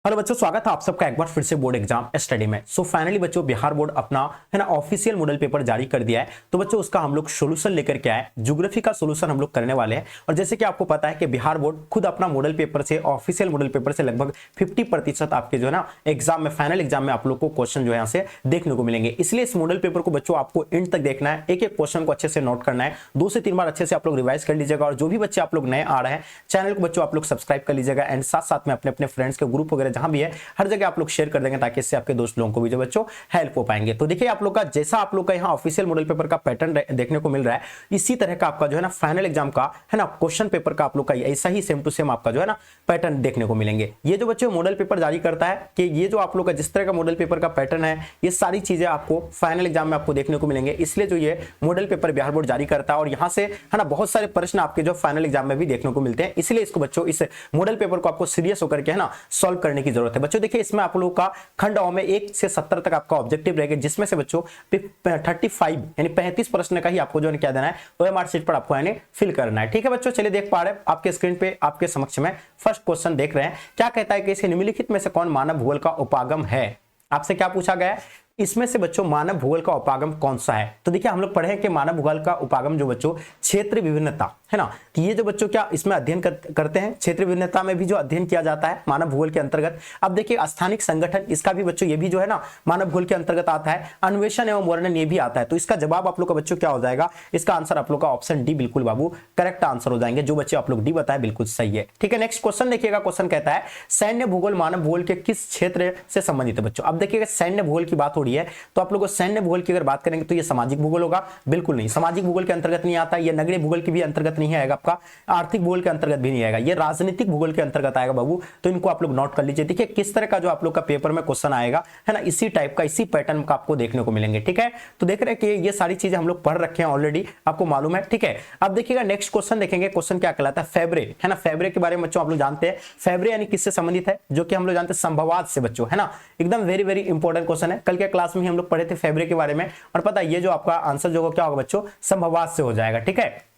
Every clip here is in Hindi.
हेलो बच्चों, स्वागत है आप सबका एक बार फिर से बोर्ड एग्जाम स्टडी में। फाइनली बच्चों बिहार बोर्ड अपना है ना ऑफिशियल मॉडल पेपर जारी कर दिया है। तो बच्चों उसका हम लोग सोल्यूशन लेकर के आए, ज्योग्राफी का सोल्यूशन हम लोग करने वाले हैं। और जैसे कि आपको पता है कि बिहार बोर्ड खुद अपना मॉडल पेपर से, ऑफिशियल मॉडल पेपर से लगभग 50% आपके जो है ना एग्जाम में, फाइनल एग्जाम में आप लोग को क्वेश्चन जो है यहाँ से देखने को मिलेंगे। इसलिए इस मॉडल पेपर को बच्चों आपको एंड तक देखना है, एक एक क्वेश्चन को अच्छे से नोट करना है, 2 से 3 बार अच्छे से आप लोग रिवाइज कर लीजिएगा। और जो भी बच्चे आप लोग नए आ रहे हैं चैनल को बच्चों आप लोग सब्सक्राइब कर लीजिएगा। एंड साथ साथ में अपने अपने फ्रेंड्स के ग्रुप वगैरह जहां भी है हर जगह आप लोग शेयर कर देंगे, ताकि इससे आपके दोस्त लोगों को भी जो बच्चों हेल्प हो पाएंगे। तो देखिए आप लोग का जैसा आप लोग का यहाँ ऑफिशियल मॉडल पेपर का पैटर्न देखने को मिल रहा है, इसी तरह का आपका जो है ना फाइनल एग्जाम का है ना क्वेश्चन पेपर का आप लोग का ऐसा ही सेम टू सेम आपका जो है ना पैटर्न देखने को मिलेंगे। ये जो बच्चों मॉडल पेपर जारी करता है कि ये जो आप लोग का जिस तरह का मॉडल पेपर का पैटर्न है, ये सारी चीजें आपको फाइनल एग्जाम में आपको देखने को मिलेंगे। इसलिए जो ये मॉडल पेपर बिहार बोर्ड जारी करता है, और यहाँ से है ना बहुत सारे प्रश्न आपके जो फाइनल एग्जाम में भी देखने को मिलते हैं। इसलिए इसको बच्चों इस मॉडल पेपर को आपको सीरियस होकर के है ना सॉल्व करने की जरूरत है। बच्चों देखिए इसमें आप लोग का खंड अ में 1 से 70 तक आपका ऑब्जेक्टिव रहेगा, जिसमें से बच्चों 35 यानी 35 प्रश्न का ही आपको जो क्या देना है, ओएमआर शीट पर आपको यानी फिल करना है। ठीक है बच्चों, चलिए देख पा रहे हैं आपके स्क्रीन पे आपके समक्ष में फर्स्ट क्वेश्चन देख रहे हैं। क्या कहता है कि इसे निम्नलिखित में से कौन मानव भूगोल का उपागम है। आपसे क्या पूछा गया है, इसमें से बच्चों मानव भूगोल का उपागम कौन सा है। तो देखिए हम लोग पढ़े हैं कि मानव भूगोल का उपागम जो बच्चों क्षेत्र विभिन्नता है ना, कि ये जो बच्चों क्या इसमें अध्ययन करते हैं, क्षेत्र विभिन्नता में भी जो अध्ययन किया जाता है मानव भूगोल के अंतर्गत। अब देखिए स्थानिक संगठन, इसका भी बच्चों ये भी जो है ना मानव भूगोल के अंतर्गत आता है। अन्वेषण एवं वर्णन ये भी आता है। तो इसका जवाब आप लोग का बच्चों क्या हो जाएगा, इसका आंसर आप लोग का ऑप्शन डी बिल्कुल बाबू करेक्ट आंसर हो जाएंगे। जो बच्चे आप लोग डी बताए बिल्कुल सही है। ठीक है, नेक्स्ट क्वेश्चन देखिएगा। क्वेश्चन कहता है सैन्य भूगोल मानव भूगोल के किस क्षेत्र से संबंधित है। बच्चों अब देखिएगा सैन्य भूगोल की बात हो रही है, तो आप लोग सैन्य भूगोल की अगर बात करेंगे तो ये सामाजिक भूगोल होगा, बिल्कुल नहीं, सामाजिक भूगोल के अंतर्गत नहीं आता। ये नगरीय भूगोल के भी अंतर्गत नहीं आएगा, आपका आर्थिक भूगोल के अंतर्गत भी नहीं आएगा, ये राजनीतिक भूगोल के अंतर्गत आएगा बाबू। तो इनको आप लोग नोट कर लीजिए। देखिए किस तरह का जो आप लोग का पेपर में क्वेश्चन आएगा है ना, इसी टाइप का, इसी पैटर्न का आपको देखने को मिलेंगे। ठीक है, तो देख रहे हैं कि ये सारी चीजें हम लोग पढ़ रखे हैं ऑलरेडी, आपको मालूम है। ठीक है, अब देखिएगा नेक्स्ट क्वेश्चन देखेंगे। क्वेश्चन क्या कहलाता है, फेब्रे है ना। फेब्रे के बारे में बच्चों आप लोग जानते हैं, फेब्रे यानी किससे संबंधित है, जो कि हम लोग जानते हैं संभवात से बच्चों है ना। एकदम वेरी वेरी इंपॉर्टेंट क्वेश्चन है, कल के क्लास में ही हम लोग पढ़े थे फेब्रे के बारे में। और पता है ये जो आपका आंसर जो क्या होगा बच्चों, संभवात से हो जाएगा। ठीक है,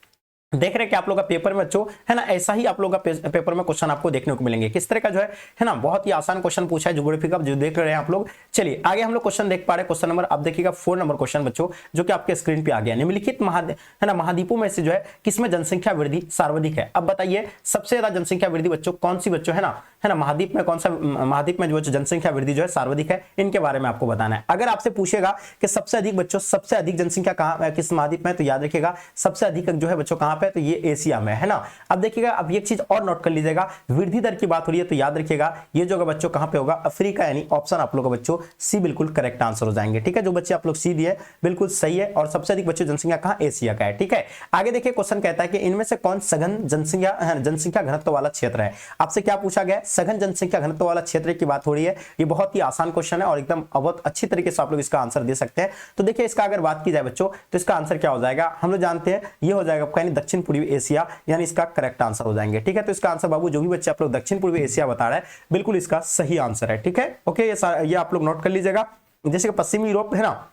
देख रहे हैं कि आप लोग का पेपर में बच्चों है ना ऐसा ही आप लोग का पेपर में क्वेश्चन आपको देखने को मिलेंगे। किस तरह का जो है ना बहुत ही आसान क्वेश्चन पूछा है ज्योग्राफी का, जो देख रहे हैं आप लोग। चलिए आगे हम लोग क्वेश्चन देख पा रहे हैं। क्वेश्चन नंबर अब देखिएगा 4 नंबर क्वेश्चन बच्चों, जो कि आपके स्क्रीन पे आ गया। निम्नलिखित है ना महाद्वीपों में से जो है किसमें जनसंख्या वृद्धि सर्वाधिक है। अब बताइए सबसे ज्यादा जनसंख्या वृद्धि बच्चों कौन सी बच्चों है ना महाद्वीप में, कौन सा महाद्वीप में जो जनसंख्या वृद्धि जो है सर्वाधिक है, इनके बारे में आपको बताना है। अगर आपसे पूछेगा कि सबसे अधिक बच्चों, सबसे अधिक जनसंख्या कहां किस महाद्वीप में, तो याद रखिएगा सबसे अधिक जो है बच्चों कहां पे, तो ये एशिया में है ना। अब देखिएगा अब एक चीज और नोट कर लीजिएगा, वृद्धि दर की बात हो रही है तो याद रखिएगा ये जो बच्चों कहां पे होगा, अफ्रीका, यानी ऑप्शन आप लोग का बच्चों सी बिल्कुल करेक्ट आंसर हो जाएंगे। ठीक है, जो बच्चे आप लोग सी दिए बिल्कुल सही है। और सबसे अधिक बच्चों जनसंख्या कहां, एशिया का है। ठीक है, आगे देखिए क्वेश्चन कहता है कि इनमें से कौन सघन जनसंख्या घनत्व वाला क्षेत्र है। आपसे क्या पूछा गया, सघन जनसंख्या घनत्व वाला क्षेत्र की बात हो रही है। ये बहुत ही आसान क्वेश्चन है और एकदम बहुत अच्छी तरीके से आप लोग इसका आंसर दे सकते हैं। तो देखिए इसका अगर बात की जाए बच्चों तो इसका आंसर क्या हो जाएगा, हम लोग जानते हैं ये हो जाएगा आपका दक्षिण पूर्वी एशिया, यानी इसका करेक्ट आंसर हो जाएंगे। ठीक है, तो इसका आंसर बाबू जो भी बच्चे आप लोग दक्षिण पूर्वी एशिया बता रहे हैं बिल्कुल इसका सही आंसर है। ठीक है, ओके, ये आप लोग नोट कर लीजिएगा। जैसे कि पश्चिमी यूरोप है ना,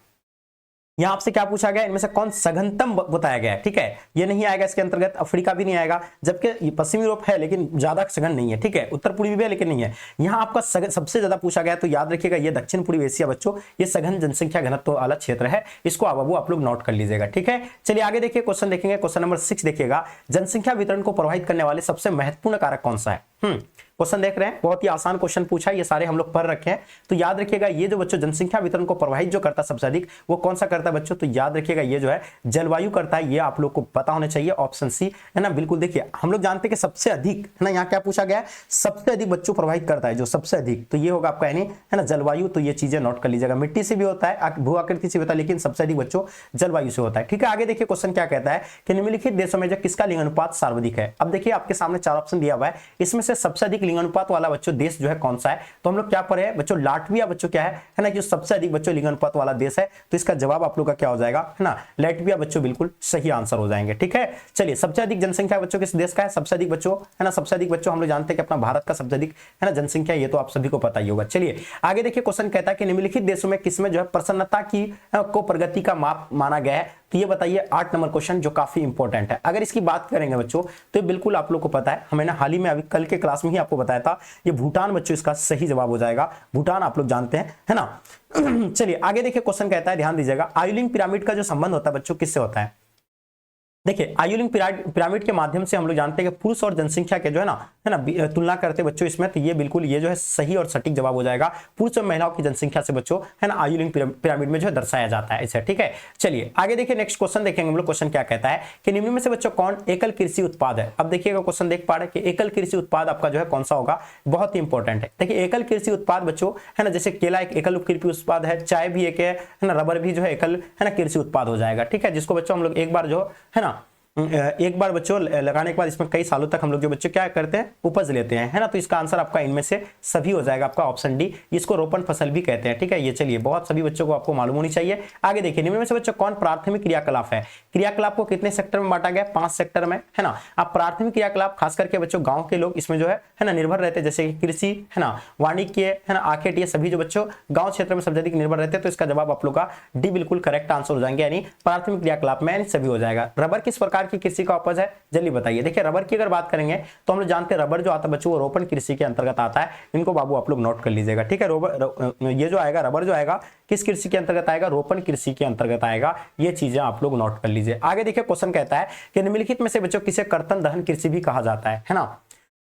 यहां आपसे क्या पूछा गया, इनमें से कौन सघनतम बताया गया है। ठीक है, ये नहीं आएगा इसके अंतर्गत, अफ्रीका भी नहीं आएगा, जबकि पश्चिमी यूरोप है लेकिन ज्यादा सघन नहीं है। ठीक है, उत्तर पूर्वी भी है लेकिन नहीं है। यहां आपका सबसे ज्यादा पूछा गया, तो याद रखिएगा ये दक्षिण पूर्वी एशिया बच्चों, ये सघन जनसंख्या घनत्व वाला क्षेत्र है। इसको आप लोग नोट कर लीजिएगा। ठीक है, चलिए आगे देखिए क्वेश्चन देखेंगे। क्वेश्चन नंबर 6 देखिएगा, जनसंख्या वितरण को प्रभावित करने वाले सबसे महत्वपूर्ण कारक कौन सा है। क्वेश्चन देख रहे हैं, बहुत ही आसान क्वेश्चन पूछा है, ये सारे हम लोग पढ़ रखे हैं। तो याद रखिएगा ये जो बच्चों जनसंख्या वितरण को प्रभावित जो करता है सबसे अधिक, वो कौन सा करता है बच्चों, तो याद रखिएगा ये जो है जलवायु करता है। ये आप लोग को पता होना चाहिए, ऑप्शन सी है ना। बिल्कुल देखिए हम लोग जानते हैं कि सबसे अधिक है ना, यहाँ क्या पूछा गया है, सबसे अधिक बच्चों प्रभावित करता है जो सबसे अधिक, तो ये होगा आपका यानी है ना जलवायु। तो ये चीजें नोट कर लीजिएगा, मिट्टी से भी होता है, भू आकृति से होता है, लेकिन सबसे अधिक बच्चों जलवायु से होता है। ठीक है, आगे देखिए क्वेश्चन क्या कहता है कि निम्नलिखित देशों में जो किसका लिंगानुपात सर्वाधिक है। अब देखिए आपके सामने 4 ऑप्शन दिया हुआ है, इसमें से सबसे अधिक लिंगानुपात वाला बच्चों देश जो है कौन सा है। तो हम लोग क्या पढ़े बच्चों, लाटविया बच्चों क्या है ना, जो सबसे अधिक बच्चों लिंगानुपात वाला देश है। तो इसका जवाब आप लोग का क्या हो जाएगा है ना, लाटविया बच्चों बिल्कुल सही आंसर हो जाएंगे। ठीक है, चलिए सबसे अधिक जनसंख्या बच्चों किस देश का है, सबसे अधिक बच्चों है ना, सबसे अधिक बच्चों हम लोग जानते हैं कि अपना भारत का सबसे अधिक है ना जनसंख्या, ये तो आप सभी को पता ही होगा। चलिए आगे देखिए क्वेश्चन कहता है कि निम्नलिखित देशों में किसमें जो है प्रसन्नता की को प्रगति का माप माना गया है। तो ये बताइए 8 नंबर क्वेश्चन जो काफी इंपॉर्टेंट है। अगर इसकी बात करेंगे बच्चों तो बिल्कुल आप लोग को पता है, मैंने हाल ही में अभी कल के क्लास में ही आपको बताया था, ये भूटान बच्चों इसका सही जवाब हो जाएगा। भूटान आप लोग जानते हैं, है ना। चलिए आगे देखिए, क्वेश्चन कहता है, ध्यान दीजिएगा, आयुलिंग पिरामिड का जो संबंध होता है बच्चों किससे होता है। देखिए आयुलिंग पिरामिड के माध्यम से हम लोग जानते हैं कि पुरुष और जनसंख्या के जो है ना तुलना करते बच्चों इसमें, तो ये बिल्कुल ये जो है सही और सटीक जवाब हो जाएगा। पुरुष और महिलाओं की जनसंख्या से बच्चों है ना आयुलिंग पिरामिड में जो है दर्शाया जाता है ऐसे, ठीक है। चलिए आगे देखिए, नेक्स्ट क्वेश्चन देखेंगे हम लोग। क्वेश्चन क्या कहता है कि निम्न में से बच्चों कौन एकल कृषि उत्पाद है। अब देखिएगा क्वेश्चन देख पा रहे हैं कि एकल कृषि उत्पाद आपका जो है कौन सा होगा, बहुत ही इंपॉर्टेंट है। देखिए एकल कृषि उत्पाद बच्चों है ना, जैसे केला एक एकल कृषि उत्पाद है, चाय भी एक है ना, रबर भी जो है एकल है ना कृषि उत्पाद हो जाएगा, ठीक है। जिसको बच्चों हम लोग एक बार जो है ना एक बार बच्चों लगाने के बाद इसमें कई सालों तक हम लोग जो बच्चों क्या करते हैं, उपज लेते हैं, है ना। तो इसका आंसर आपका इनमें से सभी हो जाएगा, आपका ऑप्शन डी। इसको रोपण फसल भी कहते हैं, ठीक है। ये चलिए बहुत सभी बच्चों को आपको मालूम होनी चाहिए। आगे देखिए, निम्न में से बच्चों कौन प्राथमिक क्रियाकलाप है। क्रियाकलाप को कितने सेक्टर में बांटा गया, 5 सेक्टर में, है ना। अब प्राथमिक क्रियाकलाप खास करके बच्चों गाँव के लोग इसमें जो है ना निर्भर रहते हैं, जैसे कि कृषि है ना, वाणिज्य है ना, आखेट, ये सभी जो बच्चों गाँव क्षेत्र में सबसे अधिक निर्भर रहते हैं। तो इसका जवाब आप लोग का डी बिल्कुल करेक्ट आंसर हो जाएंगे, यानी प्राथमिक क्रियाकलाप में सभी हो जाएगा। रबर किस प्रकार की कृषि का उपज है, जल्दी बताइए। देखिए रबर की अगर बात करेंगे तो हम लोग जानते हैं रबर जो आता है बच्चों वो रोपण कृषि के अंतर्गत आता है। इनको बाबू आप लोग नोट कर लीजिएगा, ठीक है। ये जो आएगा रबर जो आएगा किस कृषि के अंतर्गत आएगा, रोपण कृषि के अंतर्गत आएगा। ये चीजें आप लोग नोट कर लीजिए। आगे देखिए क्वेश्चन कहता है कि निम्नलिखित में से बच्चों किसे कर्तन दहन कृषि भी कहा जाता है ना।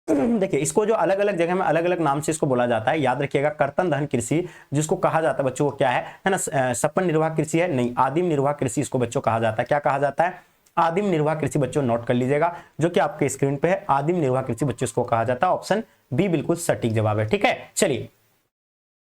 देखिए इसको जो अलग अलग जगह में अलग अलग नाम से इसको बोला जाता है, याद रखिएगा। कर्तन दहन कृषि जिसको कहा जाता है बच्चों वो क्या है ना, सपन निर्वाह कृषि है, नहीं, आदिम निर्वाह कृषि इसको बच्चों कहा जाता है। क्या कहा जाता है, आदिम निर्वाह कृषि बच्चों नोट कर लीजिएगा, जो कि आपके स्क्रीन पे है। आदिम निर्वाह कृषि बच्चों इसको कहा जाता है। ऑप्शन बी बिल्कुल सटीक जवाब है, ठीक है। चलिए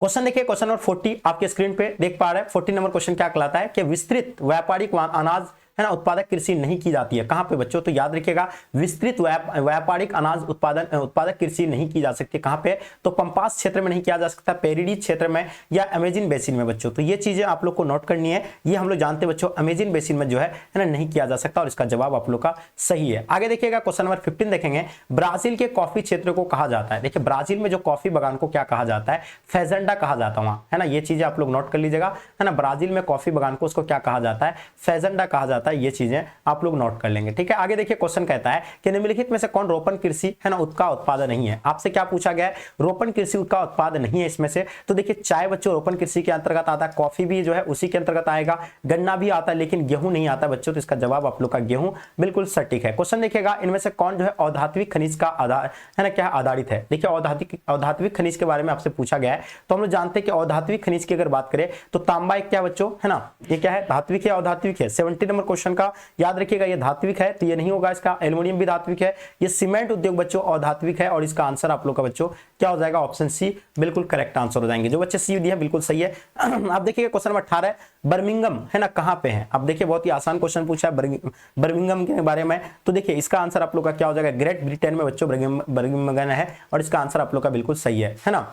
क्वेश्चन देखिए, क्वेश्चन नंबर 40 आपके स्क्रीन पे देख पा रहे हैं। 40 नंबर क्वेश्चन क्या कहलाता है कि विस्तृत व्यापारिक अनाज है ना उत्पादक कृषि नहीं की जाती है, कहां पे बच्चों, तो याद रखिएगा विस्तृत व्यापारिक अनाज उत्पादक कृषि नहीं की जा सकती, कहां पे, तो पंपास क्षेत्र में नहीं किया जा सकता, पेरिडी क्षेत्र में या अमेजिन बेसिन में बच्चों। तो ये चीजें आप लोग को नोट करनी है। ये हम लोग जानते हैं बच्चों अमेजिन बेसिन में जो है ना नहीं किया जा सकता, और इसका जवाब आप लोग का सही है। आगे देखिएगा क्वेश्चन नंबर 15 देखेंगे, ब्राजील के कॉफी क्षेत्र को कहा जाता है। देखिए ब्राजील में जो कॉफी बागान को क्या कहा जाता है, फेजेंडा कहा जाता है वहां, है ना। ये चीजें आप लोग नोट कर लीजिएगा, है ना। ब्राजील में कॉफी बागान को उसको क्या कहा जाता है, फेजेंडा कहा जाता है। ये चीजें आप लोग नोट कर लेंगे, ठीक है। आगे देखिए क्वेश्चन कहता है कि निम्नलिखित में से कौन रोपण कृषि है ना उसका उत्पादन नहीं है। आपसे क्या पूछा गया है, रोपण कृषि का उत्पादन नहीं है इसमें से। तो देखिए चाय बच्चों रोपण कृषि के अंतर्गत आता है, कॉफी भी जो है उसी के अंतर्गत आएगा, गन्ना भी आता है, लेकिन गेहूं नहीं आता बच्चों। तो इसका जवाब आप लोग का गेहूं बिल्कुल सटीक है। क्वेश्चन देखिएगा, इनमें से कौन जो है औधात्विक खनिज का आधार है ना क्या आधारित है। देखिए औधात्विक खनिज के बारे में आपसे पूछा गया है, तो हम लोग जानते हैं कि औधात्विक खनिज की अगर बात करें तो तांबा एक क्या बच्चों है ना, ये क्या है, धात्विक है, औधात्विक है। 70 नंबर क्वेश्चन का याद रखिएगा, ये धात्विक है तो ये नहीं होगा इसका। एल्युमिनियम भी धात्विक है, ये सीमेंट उद्योग बच्चों अधात्विक है, और इसका आंसर आप लोग का बच्चों क्या हो जाएगा, ऑप्शन सी बिल्कुल करेक्ट आंसर हो जाएंगे। जो बच्चे सी दिया बिल्कुल सही है। अब देखिए क्वेश्चन नंबर 18, बर्मिंगम है ना कहां पे है। अब देखिए बहुत ही आसान क्वेश्चन पूछा है बर्मिंगम के बारे में, तो देखिए इसका आंसर आप लोग का क्या हो जाएगा, ग्रेट ब्रिटेन में बच्चों बर्मिंगम है, और इसका आंसर आप लोग का बिल्कुल सही है ना।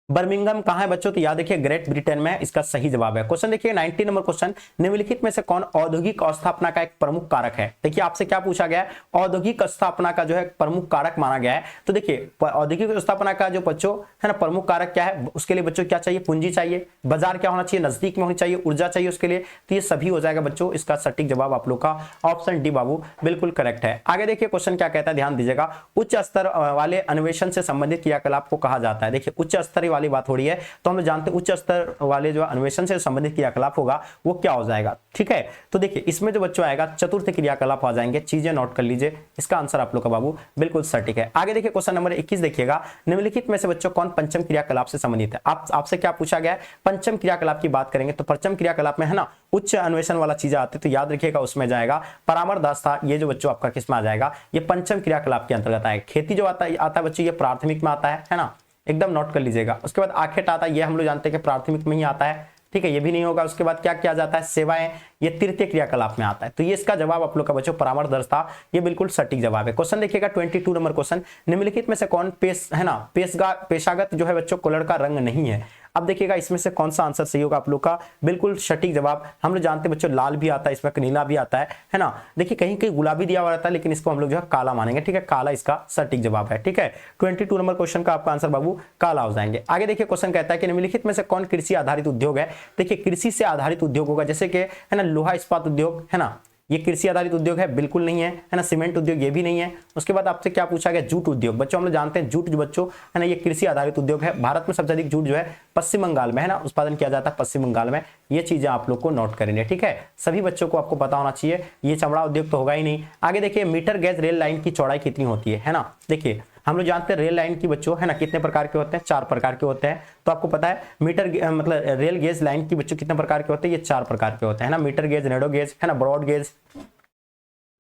बर्मिंगम कहां है बच्चों, तो याद देखिए ग्रेट ब्रिटेन में, इसका सही जवाब है। क्वेश्चन देखिए 19 नंबर क्वेश्चन, निम्नलिखित में से कौन औद्योगिक अवस्थापना का एक प्रमुख कारक है। देखिए आपसे क्या पूछा गया है, औद्योगिक स्थापना का जो है प्रमुख कारक माना गया है। तो देखिए औद्योगिक स्थापना का जो बच्चों है ना प्रमुख कारक क्या है, उसके लिए बच्चों क्या चाहिए, पूंजी चाहिए, बाजार क्या होना चाहिए, नजदीक में होनी चाहिए, ऊर्जा चाहिए उसके लिए। तो ये सभी हो जाएगा बच्चों, इसका सटीक जवाब आप लोग का ऑप्शन डी बाबू बिल्कुल करेक्ट है। आगे देखिए क्वेश्चन क्या कहता है, ध्यान दीजिएगा, उच्च स्तर वाले अन्वेषण से संबंधित क्रियाकलाप को कहा जाता है। देखिए उच्च स्तर वाली बात हो रही है, तो हम लोग जानते हैं उच्च स्तर वाले जो अन्वेषण से संबंधित क्रियाकलाप होगा वो क्या हो जाएगा, ठीक है। तो देखिए इसमें जो बच्चों आएगा चतुर्थ क्रियाकलाप आ जाएंगे, चीजें नोट कर लीजिए। इसका आंसर आप लोग का बाबू बिल्कुल सटीक है। आगे देखिए क्वेश्चन नंबर 21 देखिएगा, निम्नलिखित में से बच्चों कौन पंचम क्रियाकलाप से संबंधित है। आपसे क्या पूछा गया है, पंचम क्रियाकलाप की बात करेंगे तो पंचम क्रियाकलाप में है ना उच्च अन्वेषण वाला चीज आती है, तो याद रखिएगा उसमें जाएगा परामर्शदाता। ये जो बच्चों आपका किसमें आ जाएगा, ये पंचम क्रियाकलाप के अंतर्गत आएगा। खेती जो आता है बच्चों ये प्राथमिक में आता है ना, एकदम नोट कर लीजिएगा। उसके बाद आखेट आता है, ये हम लोग जानते हैं कि प्राथमिक में ही आता है, ठीक है, ये भी नहीं होगा। उसके बाद क्या किया जाता है, सेवाएं, ये तृतीय क्रियाकलाप में आता है। तो ये इसका जवाब आप लोग का बच्चों परामर्शदाता, ये बिल्कुल सटीक जवाब है। क्वेश्चन देखिएगा 22 नंबर क्वेश्चन, निम्नलिखित में से कौन पेशागत जो है बच्चों कलर का रंग नहीं है। अब देखिएगा इसमें से कौन सा आंसर सही होगा आप लोग का, बिल्कुल सटीक जवाब। हम लोग जानते हैं बच्चों लाल भी आता है, इसमें नीला भी आता है ना। देखिए कहीं कहीं गुलाबी दिया हुआ रहता है, लेकिन इसको हम लोग जो है काला मानेंगे, ठीक है, काला इसका सटीक जवाब है, ठीक है। 22 नंबर क्वेश्चन का आपका आंसर बाबू काला हो जाएंगे। आगे देखिए क्वेश्चन कहता है कि निम्नलिखित में से कौन कृषि आधारित उद्योग है। देखिए कृषि से आधारित उद्योग होगा, जैसे कि है ना लोहा इस्पात उद्योग है ना, ये कृषि आधारित उद्योग है, बिल्कुल नहीं है ना। सीमेंट उद्योग ये भी नहीं है। उसके बाद आपसे क्या पूछा गया, जूट उद्योग। बच्चों हम लोग जानते हैं जूट जो बच्चों है ना, ये कृषि आधारित उद्योग है। भारत में सबसे अधिक जूट जो है पश्चिम बंगाल में है ना उत्पादन किया जाता है, पश्चिम बंगाल में। ये चीजें आप लोग को नोट करनी है, ठीक है। सभी बच्चों को आपको पता होना चाहिए। ये चमड़ा उद्योग तो होगा ही नहीं। आगे देखिए, मीटर गेज रेल लाइन की चौड़ाई कितनी होती है ना। देखिए हम लोग जानते हैं रेल लाइन की बच्चों है ना कितने प्रकार के होते हैं, 4 प्रकार के होते हैं। तो आपको पता है मतलब रेल गेज लाइन की बच्चों कितने प्रकार के होते हैं, ये 4 प्रकार के होते हैं ना। मीटर गेज, नैरो गेज है ना, ब्रॉड गेज।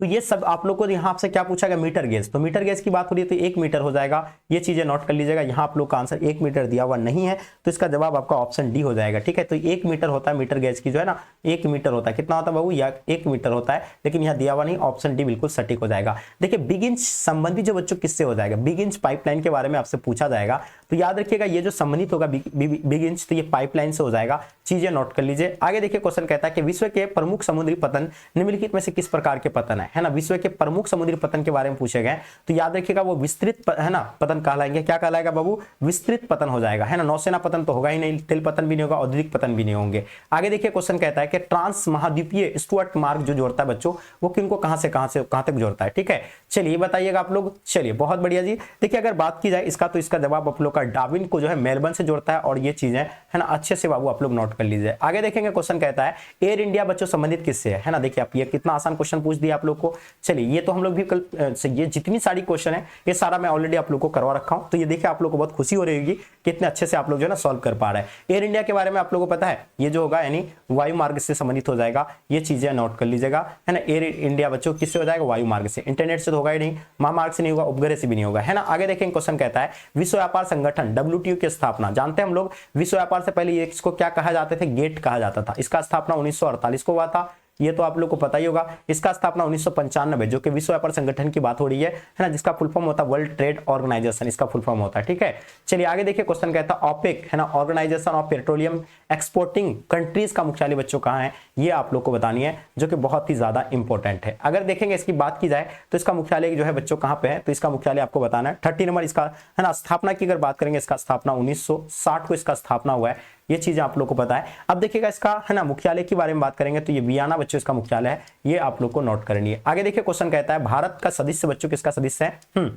तो ये सब आप लोग को यहाँ आपसे क्या पूछा गया, मीटर गेज। तो मीटर गेज की बात हो रही है तो 1 मीटर हो जाएगा। ये चीजें नोट कर लीजिएगा। यहाँ आप लोग का आंसर 1 मीटर दिया हुआ नहीं है, तो इसका जवाब आपका ऑप्शन डी हो जाएगा, ठीक है। तो 1 मीटर होता है मीटर गेज की जो है ना, 1 मीटर होता है। कितना होता है बाबू, या 1 मीटर होता है, लेकिन यहाँ दिया हुआ नहीं। ऑप्शन डी बिल्कुल सटीक हो जाएगा। देखिए बिग इंच संबंधी जो बच्चों किससे हो जाएगा, बिग इंच पाइपलाइन के बारे में आपसे पूछा जाएगा। तो याद रखिएगा ये जो संबंधित होगा बिग इंच, तो ये पाइपलाइन से हो जाएगा। चीजें नोट कर लीजिए। आगे देखिए क्वेश्चन कहता है कि विश्व के प्रमुख समुद्री पतन निम्नलिखित में से किस प्रकार के पतन है ना। विश्व के प्रमुख समुद्री पतन के बारे में पूछे गए, तो याद रखिएगा वो विस्तृत है ना पतन कहलाएंगे। क्या कहलाएगा बाबू, विस्तृत पतन हो जाएगा है ना। नौसेना पतन तो होगा ही नहीं, तिल पतन भी नहीं होगा, औद्योगिक पतन भी नहीं होंगे। आगे देखिए क्वेश्चन कहता है कि ट्रांस महाद्वीपीय स्टुअर्ट मार्ग जो जोड़ता है बच्चों, वो किनको कहां से कहां तक जोड़ता है, ठीक है। चलिए बताइएगा आप लोग। चलिए बहुत बढ़िया जी। देखिए अगर बात की जाए इसका, तो इसका जवाब आप लोग का डार्विन को जो है मेलबर्न से जोड़ता है। और ये चीजें है ना अच्छे से बाबू आप लोग नोट कर लीजिए। आगे देखेंगे क्वेश्चन कहता है एयर इंडिया बच्चों संबंधित किससे है ना। देखिए आप ये कितना आसान क्वेश्चन पूछ दिया आप लोग को। चलिए ये तो हम लोग भी कल ये जितनी सारी क्वेश्चन है ये सारा मैं ऑलरेडी आप लोग को करवा रखा हूं। तो ये देखिए आप लोग को बहुत खुशी हो रही होगी कितने अच्छे से आप लोग जो है ना सॉल्व कर पा रहे हैं। एयर इंडिया के बारे में आप लोगों को पता है, ये जो होगा यानी वायु मार्ग से संबंधित हो जाएगा। ये चीजें नोट कर लीजिएगा है ना। एयर इंडिया बच्चों किससे हो जाएगा, वायु मार्ग से। इंटरनेट से तो होगा ही नहीं, महामार्ग से नहीं होगा, उपग्रह से भी नहीं होगा है ना। आगे देखेंगे क्वेश्चन कहता है विश्व व्यापार संगठन WTO की स्थापना। जानते हैं हम लोग विश्व व्यापार से पहले इसको क्या कहा जाते थे, गेट कहा जाता था। इसका स्थापना 1948 को हुआ था, ये तो आप लोग को पता ही होगा। इसका स्थापना 1995 जो कि विश्व व्यापार संगठन की बात हो रही है ना, जिसका फुल फॉर्म होता है वर्ल्ड ट्रेड ऑर्गेनाइजेशन, इसका फुल फॉर्म होता है, ठीक है। चलिए आगे देखिए क्वेश्चन कहता है ओपेक है ना, organisation of petroleum exporting countries का मुख्यालय बच्चों कहाँ है, ये आप लोग को बतानी है, जो कि बहुत ही ज्यादा इंपॉर्टेंट है। अगर देखेंगे इसकी बात की जाए तो इसका मुख्यालय जो है बच्चों कहाँ पे है, तो इसका मुख्यालय आपको बताना है। 30 नंबर इसका है ना। स्थापना की अगर बात करेंगे, इसका स्थापना 1960 को इसका स्थापना हुआ है। ये चीजें आप लोग को पता है। अब देखिएगा इसका है ना मुख्यालय के बारे में बात करेंगे, तो ये वियना बच्चों इसका मुख्यालय है। ये आप लोग को नोट करनी है। आगे देखिए क्वेश्चन कहता है भारत का सदस्य बच्चों किसका सदस्य है।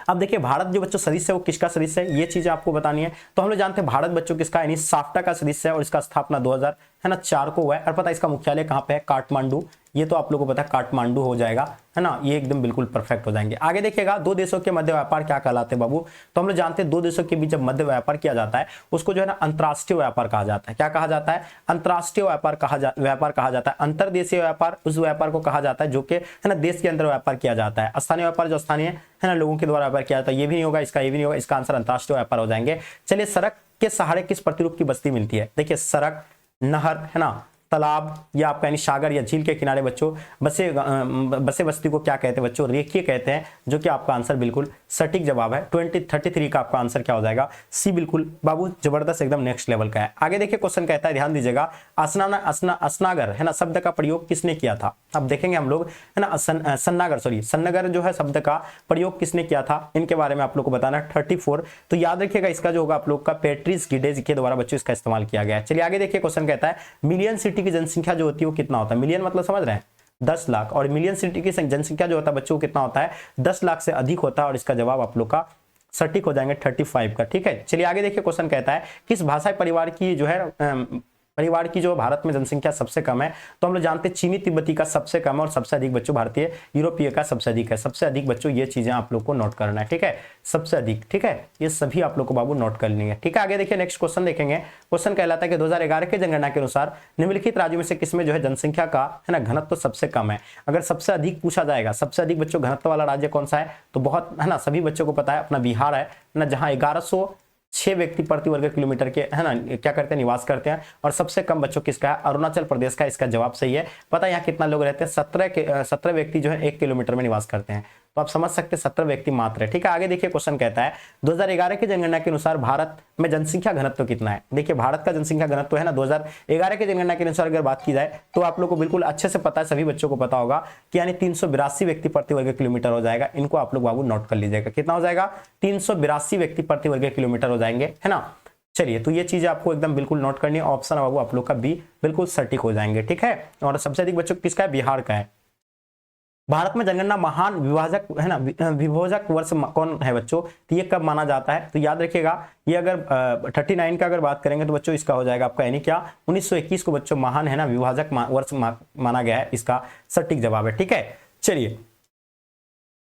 अब देखिए भारत जो बच्चों सदस्य है वो किसका सदस्य है, ये चीजें आपको बतानी है। तो हम लोग जानते हैं भारत बच्चों किसका यानी साफ्टा का सदस्य है, और इसका स्थापना 2000 है ना 4 को हुआ है। और पता है इसका मुख्यालय कहाँ पे है, काठमांडू। ये तो आप लोगों को पता है काठमांडू हो जाएगा है ना। ये एकदम बिल्कुल परफेक्ट हो जाएंगे। आगे देखिएगा दो देशों के मध्य व्यापार क्या कहलाते हैं बाबू, तो हम लोग जानते हैं दो देशों के बीच जब मध्य व्यापार किया जाता है उसको जो है ना अंतरराष्ट्रीय व्यापार कहा जाता है। क्या कहा जाता है, अंतरराष्ट्रीय व्यापार कहा जाता है। अंतरदेशीय व्यापार उस व्यापार को कहा जाता है जो कि है ना देश के अंदर व्यापार किया जाता है। स्थानीय व्यापार जो स्थानीय है ना लोगों के द्वारा व्यापार किया जाता है, ये भी नहीं होगा, इसका ये भी नहीं होगा, इसका आंसर अंतरराष्ट्रीय व्यापार हो जाएंगे। चलिए सड़क के सहारे किस प्रतिरूप की बस्ती मिलती है। देखिए सड़क, नहर है ना, तालाब या आपका यानी सागर या झील के किनारे बच्चों बसे बस्ती को क्या कहते हैं बच्चों, रेखीय कहते हैं, जो कि आपका आंसर बिल्कुल सटीक जवाब है। 2033 का आपका आंसर क्या हो जाएगा, सी। बिल्कुल बाबू जबरदस्त एकदम नेक्स्ट लेवल का है। आगे देखिए क्वेश्चन कहता है, ध्यान दीजिएगा, असनागर है ना शब्द का प्रयोग किसने किया था। अब देखेंगे हम लोग है ना सन्नागर जो है शब्द का प्रयोग किसने किया था, इनके बारे में आप लोग को बताना है। 34 तो याद रखिएगा इसका जो होगा आप लोग का पेट्रिस गिडेज के द्वारा बच्चों इसका इस्तेमाल किया गया है। चलिए आगे देखिए क्वेश्चन कहता है मिलियन सिटी की जनसंख्या जो होती है वो कितना होता है। मिलियन मतलब समझ रहे हैं 10 लाख, और मिलियन सिटी की जनसंख्या जो होता है बच्चों कितना होता है, 10 लाख से अधिक होता है। और इसका जवाब आप लोग का सटीक हो जाएंगे 35 का, ठीक है। चलिए आगे देखिए क्वेश्चन कहता है किस भाषाई परिवार की जो है परिवार की जो भारत में जनसंख्या सबसे कम है, तो हम लोग जानते हैं चीनी तिब्बती का सबसे कम है, और सबसे अधिक बच्चों भारतीय यूरोपीय का सबसे अधिक है। सबसे अधिक बच्चों ये चीजें आप लोग को नोट करना है, ठीक है, सबसे अधिक, ठीक है, ये सभी आप लोग को बाबू नोट कर लेंगे, ठीक है। आगे देखिए नेक्स्ट क्वेश्चन देखेंगे। क्वेश्चन कहलाता है कि 2011 की जनगणना के अनुसार निम्नलिखित राज्यों में से किसमें जो है जनसंख्या का है ना घनत्व तो सबसे कम है। अगर सबसे अधिक पूछा जाएगा, सबसे अधिक बच्चों घनत्व वाला राज्य कौन सा है, तो बहुत है ना सभी बच्चों को पता है अपना बिहार है ना, जहां 1106 व्यक्ति प्रति वर्ग किलोमीटर के है ना क्या करते हैं निवास करते हैं। और सबसे कम बच्चों किसका है, अरुणाचल प्रदेश का। इसका जवाब सही है। पता है यहाँ कितना लोग रहते हैं, 17 व्यक्ति जो है 1 किलोमीटर में निवास करते हैं। तो आप समझ सकते हैं 17 व्यक्ति मात्र है, ठीक है। आगे देखिए क्वेश्चन कहता है 2011 की जनगणना के अनुसार भारत में जनसंख्या घनत्व कितना है। देखिए भारत का जनसंख्या घनत्व है ना 2011 की जनगणना के अनुसार अगर बात की जाए तो आप लोग को बिल्कुल अच्छे से पता है, सभी बच्चों को पता होगा कि यानी 382 व्यक्ति प्रति वर्ग किलोमीटर हो जाएगा। इनको आप लोग बाबू नोट कर लीजिएगा, कितना हो जाएगा, 382 व्यक्ति प्रति वर्ग किलोमीटर हो जाएंगे है ना। चलिए, तो ये चीजें आपको एकदम बिल्कुल नोट करनी है। ऑप्शन बाबू आप लोग का बी बिल्कुल सटीक हो जाएंगे, ठीक है। और सबसे अधिक बच्चों किसका है, बिहार का है। भारत में जनगणना महान विभाजक है ना, विभोजक वर्ष कौन है बच्चों, तो ये कब माना जाता है, तो याद रखिएगा ये अगर 39 का अगर बात करेंगे तो बच्चों इसका हो जाएगा आपका यानी क्या 1921 को बच्चों महान है ना विभाजक वर्ष माना गया है, इसका सटीक जवाब है, ठीक है। चलिए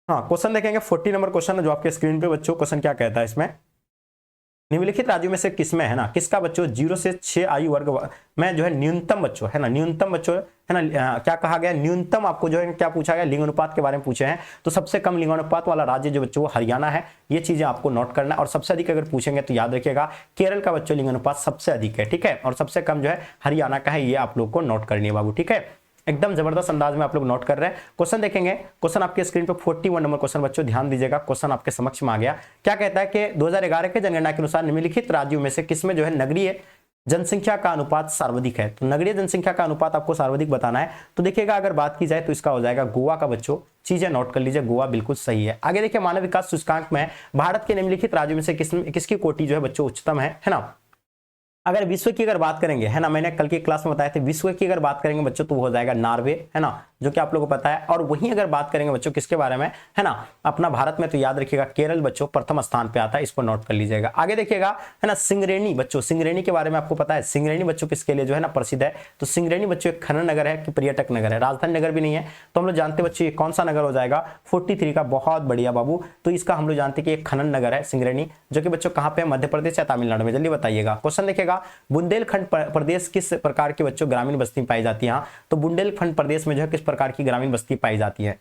हाँ, क्वेश्चन देखेंगे 40 नंबर क्वेश्चन है जो आपके स्क्रीन पे बच्चों, क्वेश्चन क्या कहता है इसमें, निम्नलिखित राज्यों में से किसमें है ना, किसका बच्चों 0 से 6 आयु वर्ग में जो है न्यूनतम बच्चों है ना, न्यूनतम बच्चों है ना, क्या कहा गया न्यूनतम, आपको जो है क्या पूछा गया, लिंगानुपात के बारे में पूछे हैं। तो सबसे कम लिंगानुपात वाला राज्य जो बच्चों वो हरियाणा है, ये चीजें आपको नोट करना है। और सबसे अधिक अगर पूछेंगे तो याद रखिएगा केरल का बच्चों लिंगानुपात सबसे अधिक है, ठीक है। और सबसे कम जो है हरियाणा का है, ये आप लोग को नोट करनी है बाबू, ठीक है। एकदम जबरदस्त अंदाज में आप लोग नोट कर रहे हैं। क्वेश्चन देखेंगे, क्वेश्चन आपके स्क्रीन पे 41 नंबर क्वेश्चन बच्चों ध्यान दीजिएगा, क्वेश्चन आपके समक्ष में आ गया। क्या कहता है कि 2011 के जनगणना के अनुसार निम्नलिखित राज्यों में से किसमें जो है नगरीय जनसंख्या का अनुपात सर्वाधिक है। तो नगरीय जनसंख्या का अनुपात आपको सर्वाधिक बताना है। तो देखिएगा अगर बात की जाए तो इसका हो जाएगा गोवा का बच्चों, चीजें नोट कर लीजिए, गोवा बिल्कुल सही है। आगे देखिए मानव विकास सूचकांक में भारत के निम्नलिखित राज्यों में से किसकी कोटि जो है बच्चों उच्चतम है ना। अगर विश्व की अगर बात करेंगे है ना, मैंने कल की क्लास में बताया था, विश्व की अगर बात करेंगे बच्चों तो वो हो जाएगा नॉर्वे है ना, जो कि आप लोगों को पता है। और वहीं अगर बात करेंगे बच्चों किसके बारे में है ना, अपना भारत में, तो याद रखिएगा केरल बच्चों प्रथम स्थान पे आता है, इसको नोट कर लीजिएगा। आगे देखिएगा है ना, सिंगरेनी बच्चों, सिंगरेनी के बारे में आपको पता है, सिंगरेनी बच्चों किसके लिए जो है ना प्रसिद्ध है, तो सिंगरेनी बच्चों एक खनन नगर है कि पर्यटक नगर है, राजधानी नगर भी नहीं है। तो हम लोग जानते बच्चों ये कौन सा नगर हो जाएगा 43 का, बहुत बढ़िया बाबू। तो इसका हम लोग जानते कि एक खनन नगर है सिंगरेनी, जो कि बच्चों कहाँ पे, मध्य प्रदेश या तमिलनाडु में, जल्दी बताइएगा। क्वेश्चन देखिएगा बुंदेलखंड प्रदेश किस प्रकार की बच्चों ग्रामीण बस्ती पाई जाती है, तो बुंदेलखंड प्रदेश में जो है किस प्रकार की ग्रामीण बस्ती पाई जाती है।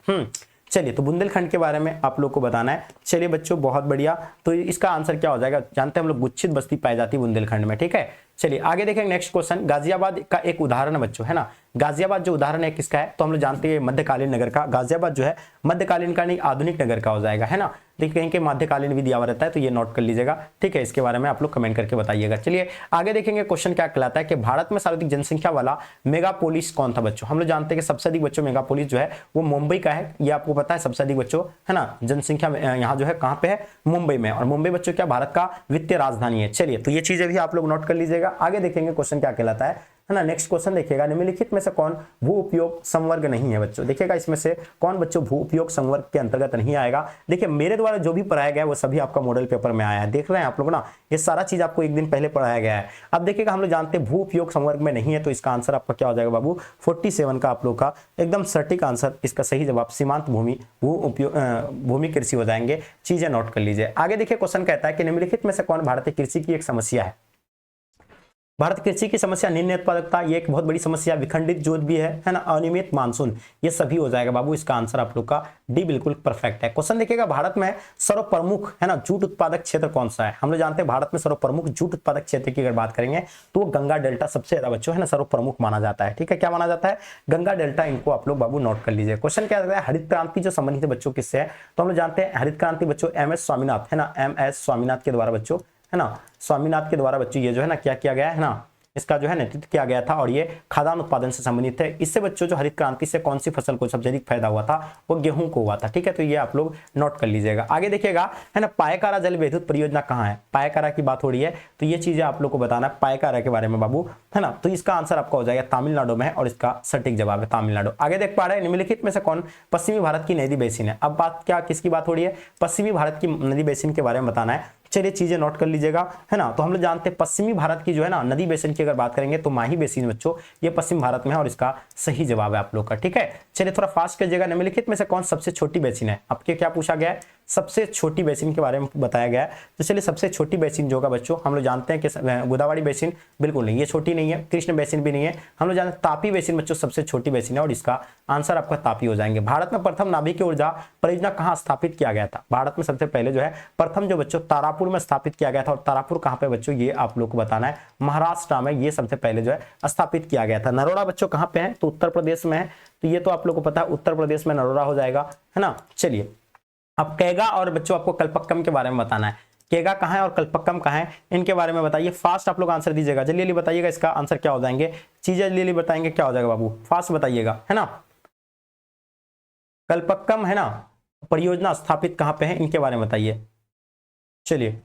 चलिए, तो बुंदेलखंड के बारे में आप लोग को बताना है। चलिए बच्चों बहुत बढ़िया, तो इसका आंसर क्या हो जाएगा, जानते हैं हम लोग गुच्छित बस्ती पाई जाती है बुंदेलखंड में, ठीक है। चलिए आगे देखेंगे नेक्स्ट क्वेश्चन, गाजियाबाद का एक उदाहरण है बच्चों है ना, गाजियाबाद जो उदाहरण है किसका है, तो हम लोग जानते हैं मध्यकालीन नगर का, गाजियाबाद जो है मध्यकालीन का नहीं आधुनिक नगर का हो जाएगा है ना। देखिए कहीं के मध्यकालीन भी दिया हुआ रहता है, तो ये नोट कर लीजिएगा, ठीक है। इसके बारे में आप लोग कमेंट करके बताइएगा। चलिए आगे देखेंगे क्वेश्चन क्या कहलाता है कि भारत में सर्वाधिक जनसंख्या वाला मेगापोलिस कौन था बच्चों। हम लोग जानते हैं कि सबसे अधिक बच्चों मेगापोलिस जो है वो मुंबई का है, ये आपको पता है सबसे अधिक बच्चों है ना जनसंख्या यहाँ जो है कहाँ पे है, मुंबई में। और मुंबई बच्चों क्या भारत का वित्तीय राजधानी है। चलिए तो ये चीजें भी आप लोग नोट कर लीजिएगा। आगे देखेंगे क्वेश्चन क्या कहलाता है ना। नेक्स्ट क्वेश्चन देखिएगा, निम्नलिखित में से कौन भू उपयोग संवर्ग नहीं है बच्चों। देखिएगा इसमें से कौन बच्चों भू उपयोग संवर्ग के अंतर्गत नहीं आएगा। देखिए मेरे द्वारा जो भी पढ़ाया गया है वो सभी आपका मॉडल पेपर में आया है, देख रहे हैं आप लोग ना, ये सारा चीज आपको एक दिन पहले पढ़ाया गया है। अब देखिएगा हम लोग जानते हैं भू उपयोग संवर्ग में नहीं है, तो इसका आंसर आपका क्या हो जाएगा बाबू 47 का आप लोग का एकदम सटीक आंसर, इसका सही जवाब सीमांत भूमि भू उपयोग भूमि कृषि हो जाएंगे। चीजें नोट कर लीजिए। आगे देखिए क्वेश्चन कहता है कि निम्नलिखित में से कौन भारतीय कृषि की एक समस्या है। भारत कृषि की समस्या निम्न उत्पादकता, ये एक बहुत बड़ी समस्या, विखंडित जोत भी है ना, अनियमित मानसून, ये सभी हो जाएगा बाबू। इसका आंसर आप लोग का डी बिल्कुल परफेक्ट है। क्वेश्चन देखिएगा भारत में सर्वप्रमुख है ना जूट उत्पादक क्षेत्र कौन सा है। हम लोग जानते हैं भारत में सर्वप्रमुख जूट उत्पादक क्षेत्र की अगर बात करेंगे तो गंगा डेल्टा सबसे ज्यादा बच्चों है ना सर्वप्रमुख माना जाता है, ठीक है। क्या माना जाता है, गंगा डेल्टा, इनको आप लोग बाबू नोट कर लीजिए। क्वेश्चन क्या है, हरित क्रांति जो संबंधित है बच्चों किससे है, तो हम लोग जानते हैं हरित क्रांति बच्चों MS स्वामीनाथ है ना, MS स्वामीनाथ के द्वारा बच्चों है ना, स्वामीनाथ के द्वारा बच्चों ये जो है ना क्या किया गया है ना, इसका जो है नेतृत्व किया गया था। और ये खाद्यान्न उत्पादन से संबंधित है। इससे बच्चों जो हरित क्रांति से कौन सी फसल को सबसे अधिक फायदा हुआ था, वो गेहूं को हुआ था, ठीक है। तो ये आप लोग नोट कर लीजिएगा। आगे देखिएगा है ना, पायकारा जल विद्युत परियोजना कहाँ है, पायकारा की बात हो रही है, तो ये चीजें आप लोग को बताना है पायकारा के बारे में बाबू है ना। तो इसका आंसर आपका हो जाएगा तमिलनाडु में, और इसका सटीक जवाब है तमिलनाडु। आगे देख पा रहे हैं निम्नलिखित में से कौन पश्चिमी भारत की नदी बेसिन है। अब बात क्या किसकी बात हो रही है, पश्चिमी भारत की नदी बेसिन के बारे में बताना है। चलिए चीजें नोट कर लीजिएगा है ना। तो हम लोग जानते हैं पश्चिमी भारत की जो है ना नदी बेसिन की अगर बात करेंगे तो माही बेसिन बच्चों ये पश्चिम भारत में है, और इसका सही जवाब है आप लोग का, ठीक है। चलिए थोड़ा फास्ट करिएगा। निम्नलिखित में से कौन सबसे छोटी बेसिन है, आपके क्या पूछा गया है, सबसे छोटी बेसिन के बारे में बताया गया है। तो चलिए सबसे छोटी बेसिन जो होगा बच्चों, हम लोग जानते हैं कि गोदावरी बेसिन बिल्कुल नहीं, ये छोटी नहीं है, कृष्ण बेसिन भी नहीं है। हम लोग जानते हैं तापी बेसिन बच्चों सबसे छोटी बेसिन है, और इसका आंसर आपका तापी हो जाएंगे। भारत में प्रथम नाभिकीय ऊर्जा परियोजना कहाँ स्थापित किया गया था, भारत में सबसे पहले जो है प्रथम जो बच्चों तारापुर में स्थापित किया गया था। और तारापुर कहाँ पे बच्चों, ये आप लोग को बताना है, महाराष्ट्र में ये सबसे पहले जो है स्थापित किया गया था। नरोड़ा बच्चों कहाँ पे है, तो उत्तर प्रदेश में है, तो ये तो आप लोग को पता है उत्तर प्रदेश में नरोड़ा हो जाएगा है ना। चलिए अब कैगा और बच्चों आपको कल्पक्कम के बारे में बताना है, केगा कहाँ है और कल्पक्कम कहाँ है, इनके बारे में बताइए। फास्ट आप लोग आंसर दीजिएगा, जल्दी जल्दी बताइएगा इसका आंसर क्या हो जाएंगे, चीजें जल्दी जल्दी बताएंगे क्या हो जाएगा बाबू, फास्ट बताइएगा है ना। कल्पक्कम है ना परियोजना स्थापित कहाँ पे है, इनके बारे में बताइए। चलिए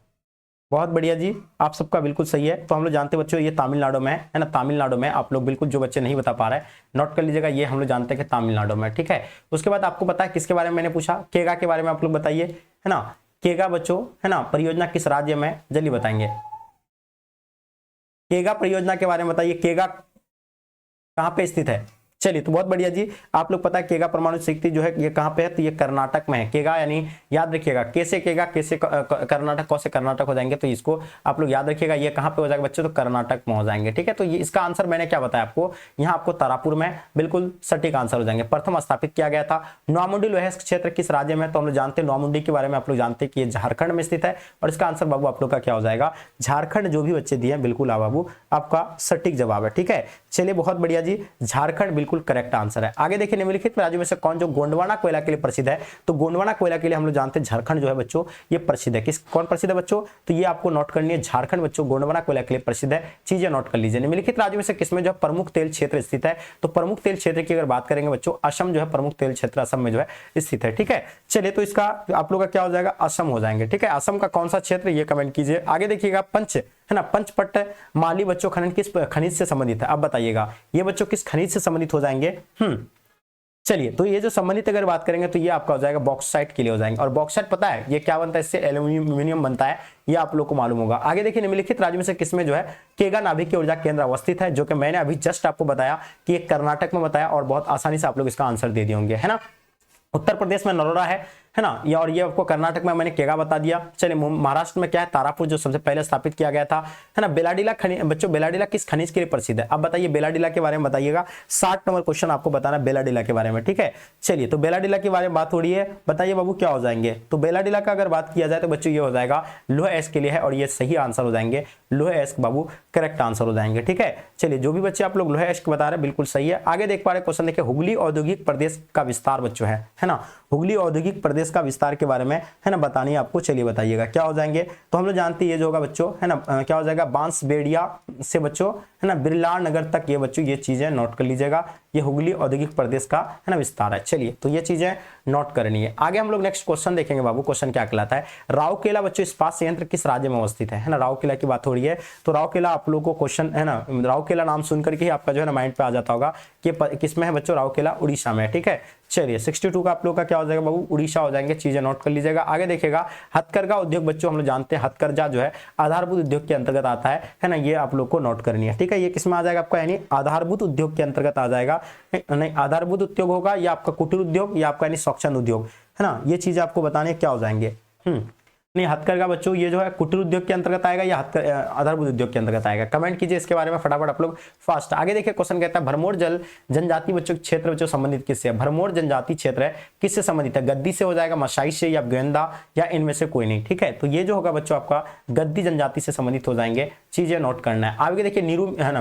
बहुत बढ़िया जी, आप सबका बिल्कुल सही है। तो हम लोग जानते हैं बच्चों ये तमिलनाडु में है ना, तमिलनाडु में। आप लोग बिल्कुल जो बच्चे नहीं बता पा रहे नोट कर लीजिएगा, ये हम लोग जानते हैं कि तमिलनाडु में, ठीक है। उसके बाद आपको पता है किसके बारे में मैंने पूछा, केगा के बारे में आप लोग बताइए, है ना। केगा बच्चों है ना परियोजना किस राज्य में, जल्दी बताएंगे। केगा परियोजना के बारे में बताइए, केगा कहां पे स्थित है। चलिए तो बहुत बढ़िया जी, आप लोग पता है केगा परमाणु शक्ति जो है ये कहां पे है, तो ये कर्नाटक में है। केगा यानी याद रखिएगा, कैसे केगा कैसे कर्नाटक, कौन से कर्नाटक हो जाएंगे, तो इसको आप लोग याद रखिएगा, ये कहां पे हो जाएगा बच्चों, तो कर्नाटक में हो जाएंगे, ठीक है। तो ये इसका आंसर मैंने क्या बताया आपको, यहाँ आपको तारापुर में, बिल्कुल सटीक आंसर हो जाएंगे। प्रथम स्थापित किया गया था। नौमुंडी लोहेस्क क्षेत्र किस राज्य में, तो हम लोग जानते हैं नौमुंडी के बारे में आप लोग जानते हैं कि ये झारखंड में स्थित है, और इसका आंसर बाबू आप लोग का क्या हो जाएगा, झारखंड। जो भी बच्चे दिए बिल्कुल बाबू आपका सटीक जवाब है, ठीक है। चलिए बहुत बढ़िया जी, झारखंड बिल्कुल करेक्ट आंसर है। आगे देखिए, निम्नलिखित राज्यों में से कौन जो गोंडवाना कोयला के लिए प्रसिद्ध है, तो गोंडवाना कोयला के लिए हम लोग जानते हैं झारखंड जो है बच्चों ये प्रसिद्ध है। किस कौन प्रसिद्ध है बच्चों, तो ये आपको नोट करनी है, झारखंड बच्चों गोंडवाना कोयला के लिए प्रसिद्ध है, चीजें नोट कर लीजिए। निम्नलिखित राज्यों में से किसमें जो प्रमुख तेल क्षेत्र स्थित है, तो प्रमुख तेल क्षेत्र की अगर बात करेंगे बच्चों, असम जो है प्रमुख तेल क्षेत्र असम में जो है स्थित है, ठीक है। चलिए तो इसका आप लोग का क्या हो जाएगा, असम हो जाएंगे, ठीक है। असम का कौन सा क्षेत्र ये कमेंट कीजिए। आगे देखिएगा, पंच है ना, पंचपट्ट माली बच्चों खनन किस खनिज से संबंधित है, अब बताइएगा ये बच्चों किस खनिज से संबंधित हो जाएंगे। चलिए तो ये जो संबंधित अगर बात करेंगे तो ये आपका हो जाएगा बॉक्साइट के लिए हो जाएंगे। और बॉक्साइट पता है ये क्या बनता है, इससे एल्यूमिनियम बनता है, ये आप लोग को मालूम होगा। आगे देखिए, निम्नलिखित राज्य में से किसमें जो है केगा नाभिकीय ऊर्जा केंद्र अवस्थित है, जो कि मैंने अभी जस्ट आपको बताया कि ये कर्नाटक में बताया, और बहुत आसानी से आप लोग इसका आंसर दे दिए होंगे, है ना। उत्तर प्रदेश में नरोरा है ना, ये और ये आपको कर्नाटक में मैंने केगा बता दिया। चलिए महाराष्ट्र में क्या है, तारापुर जो सबसे पहले स्थापित किया गया था, है ना। बेलाडीला बच्चों बेलाडीला किस खनिज के लिए प्रसिद्ध है, अब बताइए बेलाडीला के बारे में बताइएगा। 60 नंबर क्वेश्चन आपको बताना है बेलाडीला के बारे में, ठीक है। चलिए तो बेलाडीला के बारे में बात हो रही है, बताइए बाबू क्या हो जाएंगे, तो बेलाडीला का अगर बात किया जाए तो बच्चों ये हो जाएगा लोह एस्क के लिए है, और ये सही आंसर हो जाएंगे, लोह एस्क बाबू करेक्ट आंसर हो जाएंगे, ठीक है। चलिए जो भी बच्चे आप लोग लोह एस्क बता रहे हैं बिल्कुल सही है। आगे देख पा रहे क्वेश्चन देखिए, हुगली औद्योगिक प्रदेश का विस्तार बच्चों है ना, हुगली औद्योगिक प्रदेश का विस्तार के बारे में है ना बतानी है आपको। चलिए बताइएगा क्या हो जाएंगे, तो हम लोग जानते हैं ये जो होगा बच्चों है ना क्या हो जाएगा, बांसबेड़िया से बच्चों है ना बिरला नगर तक, ये बच्चों ये चीजें नोट कर लीजिएगा, ये हुगली औद्योगिक प्रदेश का है ना विस्तार है। चलिए तो ये चीजें नोट करनी है। आगे हम लोग नेक्स्ट क्वेश्चन देखेंगे बाबू, क्वेश्चन क्या कहलाता है, राउरकेला बच्चों इस्पात संयंत्र किस राज्य में अवस्थित है ना, राउरकेला की बात हो रही है। तो राउरकेला आप लोगों को क्वेश्चन है ना, राउरकेला नाम सुनकर के ही आपका जो है ना माइंड पे आ जाता होगा कि किसमें है बच्चों, राउरकेला उड़ीसा में, ठीक है। चलिए 62 का आप लोग का क्या हो जाएगा बाबू, उड़ीसा हो जाएंगे, चीजें नोट कर लीजिएगा। आगे देखिएगा, हथकरघा उद्योग बच्चों हम लोग जानते हैं हथकरघा जो है आधारभूत उद्योग के अंतर्गत आता है ना, ये आप लोग को नोट करनी है, ठीक है। ये किसमें आ जाएगा आपका, यानी आधारभूत उद्योग के अंतर्गत आ जाएगा, नहीं आधारभूत उद्योग होगा या आपका कुटीर उद्योग या आपका यानी स्वच्छंद उद्योग, है ना। ये चीजें आपको बताने क्या हो जाएंगे, नहीं हथकरघा बच्चों ये जो है कुटीर उद्योग के अंतर्गत आएगा या आधारभूत उद्योग के अंतर्गत आएगा, कमेंट कीजिए इसके बारे में फटाफट आप लोग फास्ट। आगे देखिए क्वेश्चन कहता है, भरमौर जल जनजाति बच्चों क्षेत्र बच्चों संबंधित किससे है, भरमौर जनजाति क्षेत्र है किससे संबंधित है, गद्दी से हो जाएगा, मसाई से या गोविंदा या इनमें से कोई नहीं, ठीक है। तो ये जो होगा बच्चों आपका गद्दी जनजाति से संबंधित हो जाएंगे, चीजें नोट करना है। आगे देखिए नीरू है ना,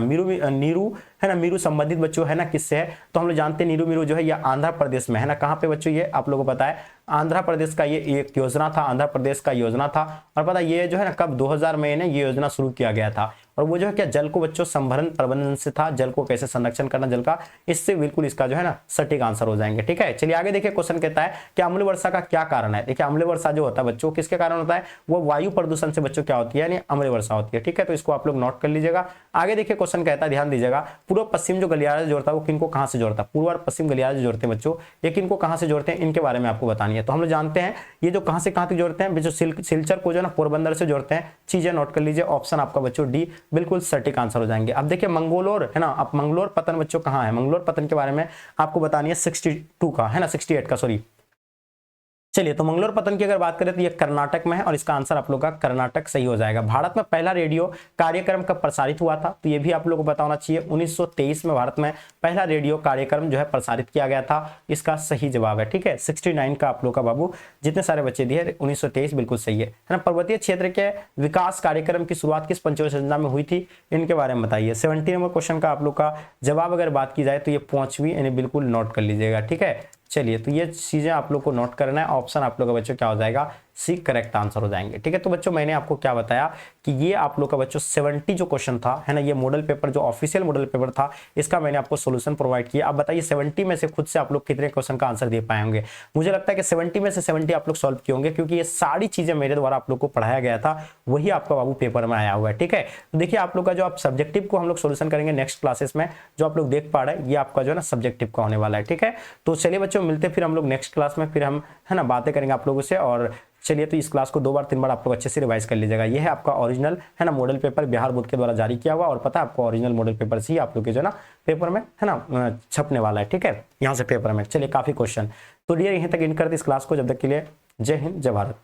नीरू है ना, मीरू संबंधित बच्चों है ना किससे है, तो हम लोग जानते हैं नीरू जो है ये आंध्र प्रदेश में है ना, कहाँ पे बच्चों ये आप लोगों को पता है आंध्र प्रदेश का ये एक योजना था, आंध्र प्रदेश का योजना था। और पता ये जो है ना कब 2000 में ये योजना शुरू किया गया था, और वो जो है क्या जल को बच्चों संभरण प्रबंधन से था, जल को कैसे संरक्षण करना जल का, इससे बिल्कुल इसका जो है ना सटीक आंसर हो जाएंगे, ठीक है। चलिए आगे देखिए क्वेश्चन कहता है कि अम्ल वर्षा का क्या कारण है। देखिए अम्ल वर्षा जो होता है बच्चों किसके कारण होता है, वो वायु प्रदूषण से बच्चों क्या होती है, यानी अम्ल वर्षा होती है, ठीक है। तो इसको आप लोग नोट कर लीजिएगा। आगे देखिए क्वेश्चन कहता है, ध्यान दीजिएगा, पूर्व पश्चिम जो गलियारा जोड़ता है वो किनको कहां से जोड़ता है, पूर्व और पश्चिम गलियारा जो जोड़ते हैं बच्चों ये किनको कहां से जोड़ते हैं, इनके बारे में आपको बतानी है। तो हम लोग जानते हैं ये जो कहां से कहां तक जोड़ते हैं, जो सिलचर को जो ना पोरबंदर से जोड़ते हैं, चीजें नोट कर लीजिए। ऑप्शन आपका बच्चों डी बिल्कुल सटीक आंसर हो जाएंगे। अब देखिए मंगलोर है ना, अब मंगलोर पतन बच्चों कहां है, मंगलोर पतन के बारे में आपको बतानी है 62 का है ना, 68 का सॉरी। चलिए तो मंगलोर पतन की अगर बात करें तो ये कर्नाटक में है, और इसका आंसर आप लोग का कर्नाटक सही हो जाएगा। भारत में पहला रेडियो कार्यक्रम कब प्रसारित हुआ था, तो ये भी आप लोगों को पता होना चाहिए, 1923 में भारत में पहला रेडियो कार्यक्रम जो है प्रसारित किया गया था, इसका सही जवाब है, ठीक है। 69 का आप लोग का बाबू जितने सारे बच्चे दिए 1923 बिल्कुल सही है ना। पर्वतीय क्षेत्र के विकास कार्यक्रम की शुरुआत किस पंचवर्षीय योजना में हुई थी, इनके बारे में बताइए। 70 नंबर क्वेश्चन का आप लोग का जवाब अगर बात की जाए तो ये 5वीं यानी बिल्कुल नोट कर लीजिएगा, ठीक है। चलिए तो ये चीजें आप लोग को नोट करना है। ऑप्शन आप लोग का बच्चों क्या हो जाएगा, सी करेक्ट आंसर हो जाएंगे। ठीक है, तो बच्चों मैंने आपको क्या बताया कि ये आप लोग का बच्चों 70 जो क्वेश्चन था है ना, ये मॉडल पेपर जो ऑफिशियल मॉडल पेपर था इसका मैंने आपको सोल्यूशन प्रोवाइड किया। अब बताइए 70 में से खुद से आप लोग कितने क्वेश्चन का आंसर दे पाए होंगे। मुझे लगता है कि 70 में से 70 आप लोग सॉल्व किए होंगे, क्योंकि ये सारी चीजें मेरे द्वारा आप लोग को पढ़ाया गया था, वही आपका बाबू पेपर में आया हुआ है। ठीक है, तो देखिए आप लोग का जो आप सब्जेक्टिव को हम लोग सोल्यूशन करेंगे नेक्स्ट क्लासेस में, जो आप लोग देख पा रहे हैं ये आपका जो है ना सब्जेक्टिव का होने वाला है। ठीक है, तो चलिए बच्चों मिलते हैं फिर हम लोग नेक्स्ट क्लास में, फिर हम है ना बातें करेंगे आप लोगों से। और चलिए तो इस क्लास को 2 बार 3 बार आप लोग अच्छे से रिवाइज कर लीजिएगा। ये है आपका ओरिजिनल है ना मॉडल पेपर बिहार बोर्ड के द्वारा जारी किया हुआ, और पता है आपको ओरिजिनल मॉडल पेपर से ही आप लोग के जो है ना पेपर में है ना छपने वाला है। ठीक है, यहाँ से पेपर में चलिए काफी क्वेश्चन। तो डियर यहीं तक एंड करते इस क्लास को, जब तक के लिए जय हिंद जय भारत।